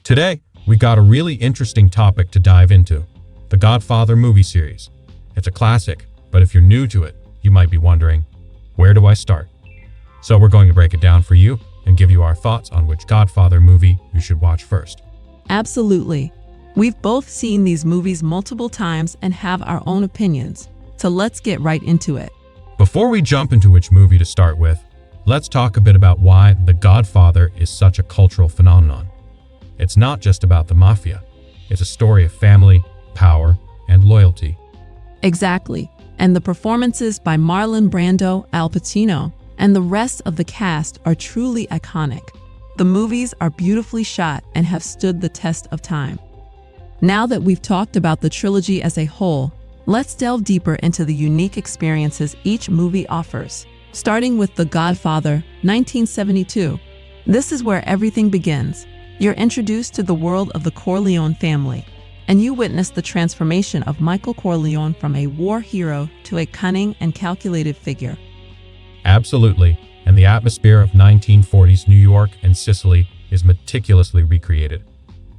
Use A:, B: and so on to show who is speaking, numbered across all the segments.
A: Today, we got a really interesting topic to dive into, the Godfather movie series. It's a classic, but if you're new to it, you might be wondering, where do I start? So we're going to break it down for you and give you our thoughts on which Godfather movie you should watch first.
B: Absolutely. We've both seen these movies multiple times and have our own opinions, so let's get right into it.
A: Before we jump into which movie to start with, let's talk a bit about why The Godfather is such a cultural phenomenon. It's not just about the mafia. It's a story of family, power, and loyalty.
B: Exactly. And the performances by Marlon Brando, Al Pacino, and the rest of the cast are truly iconic. The movies are beautifully shot and have stood the test of time. Now that we've talked about the trilogy as a whole, let's delve deeper into the unique experiences each movie offers. Starting with The Godfather, 1972. This is where everything begins. You're introduced to the world of the Corleone family, and you witness the transformation of Michael Corleone from a war hero to a cunning and calculated figure.
A: Absolutely, and the atmosphere of 1940s New York and Sicily is meticulously recreated,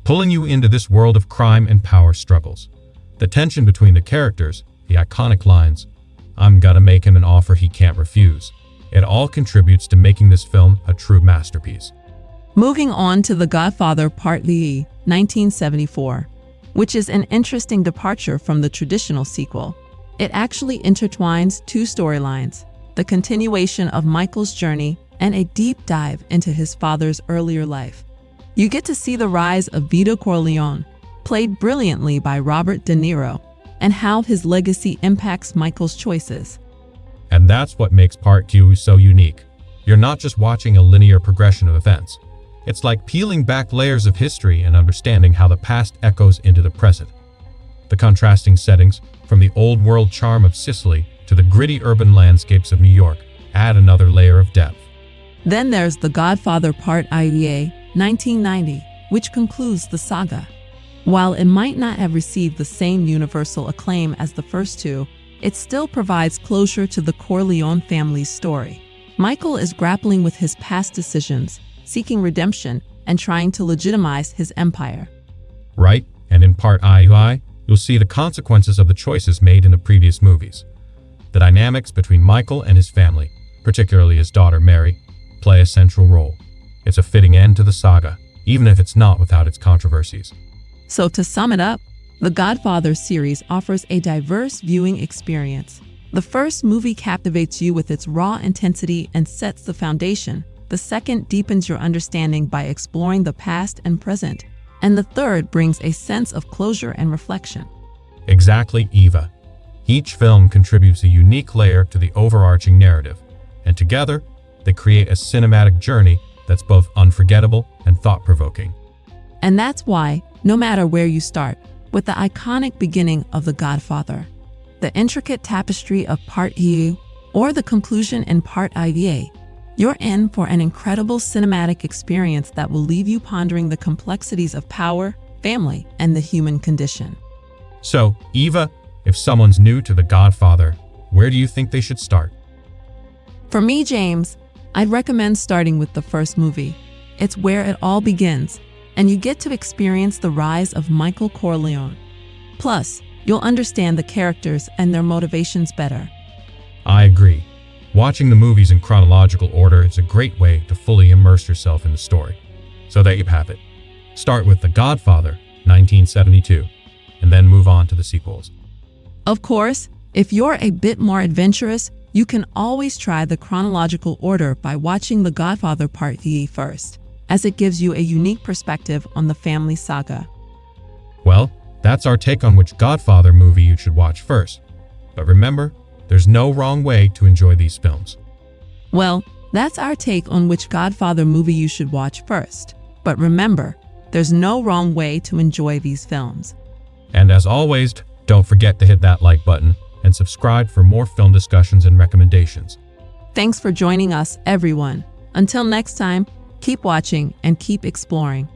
A: pulling you into this world of crime and power struggles. The tension between the characters, the iconic lines, "I'm gonna make him an offer he can't refuse," it all contributes to making this film a true masterpiece.
B: Moving on to The Godfather Part III, 1974, which is an interesting departure from the traditional sequel. It actually intertwines two storylines, the continuation of Michael's journey and a deep dive into his father's earlier life. You get to see the rise of Vito Corleone, played brilliantly by Robert De Niro, and how his legacy impacts Michael's choices.
A: And that's what makes Part 2 so unique. You're not just watching a linear progression of events. It's like peeling back layers of history and understanding how the past echoes into the present. The contrasting settings, from the old-world charm of Sicily to the gritty urban landscapes of New York, add another layer of depth.
B: Then there's The Godfather Part IA, 1990, which concludes the saga. While it might not have received the same universal acclaim as the first two, it still provides closure to the Corleone family's story. Michael is grappling with his past decisions, seeking redemption, and trying to legitimize his empire.
A: Right, and in Part II, you'll see the consequences of the choices made in the previous movies. The dynamics between Michael and his family, particularly his daughter Mary, play a central role. It's a fitting end to the saga, even if it's not without its controversies.
B: So to sum it up, the Godfather series offers a diverse viewing experience. The first movie captivates you with its raw intensity and sets the foundation. The second deepens your understanding by exploring the past and present. And the third brings a sense of closure and reflection.
A: Exactly, Eva. Each film contributes a unique layer to the overarching narrative, and together, they create a cinematic journey that's both unforgettable and thought-provoking.
B: And that's why, no matter where you start, with the iconic beginning of The Godfather, the intricate tapestry of Part II, or the conclusion in Part IVA, you're in for an incredible cinematic experience that will leave you pondering the complexities of power, family, and the human condition.
A: So, Eva, if someone's new to The Godfather, where do you think they should start?
B: For me, James, I'd recommend starting with the first movie. It's where it all begins, and you get to experience the rise of Michael Corleone. Plus, you'll understand the characters and their motivations better.
A: I agree. Watching the movies in chronological order is a great way to fully immerse yourself in the story. So there you have it. Start with The Godfather, 1972, and then move on to the sequels.
B: Of course, if you're a bit more adventurous, you can always try the chronological order by watching The Godfather Part III first, as it gives you a unique perspective on the family saga.
A: Well, that's our take on which Godfather movie you should watch first. But remember, there's no wrong way to enjoy these films.
B: Well, that's our take on which Godfather movie you should watch first. But remember, there's no wrong way to enjoy these films.
A: And as always, don't forget to hit that like button and subscribe for more film discussions and recommendations.
B: Thanks for joining us, everyone. Until next time, keep watching and keep exploring.